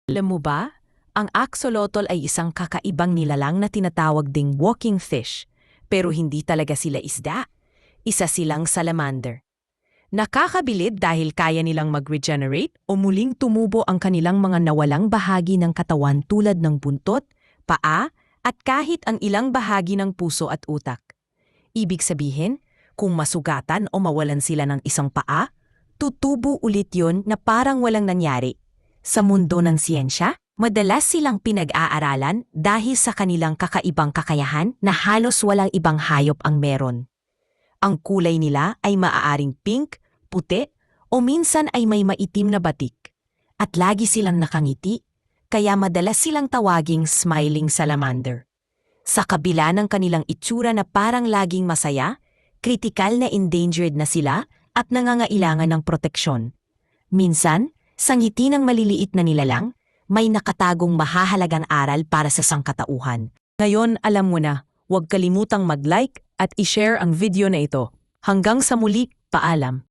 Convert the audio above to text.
Alam mo ba, ang axolotl ay isang kakaibang nilalang na tinatawag ding walking fish, pero hindi talaga sila isda. Isa silang salamander. Nakakabilib dahil kaya nilang mag-regenerate o muling tumubo ang kanilang mga nawalang bahagi ng katawan tulad ng buntot, paa, at kahit ang ilang bahagi ng puso at utak. Ibig sabihin, kung masugatan o mawalan sila ng isang paa, tutubo ulit yun na parang walang nangyari. Sa mundo ng siyensya, madalas silang pinag-aaralan dahil sa kanilang kakaibang kakayahan na halos walang ibang hayop ang meron. Ang kulay nila ay maaaring pink, puti, o minsan ay may maitim na batik. At lagi silang nakangiti, kaya madalas silang tawaging smiling salamander. Sa kabila ng kanilang itsura na parang laging masaya, kritikal na endangered na sila at nangangailangan ng proteksyon. Minsan, sa ngiti ng maliliit na nilalang, may nakatagong mahahalagang aral para sa sangkatauhan. Ngayon, alam mo na, huwag kalimutang mag-like at i-share ang video na ito. Hanggang sa muli, paalam.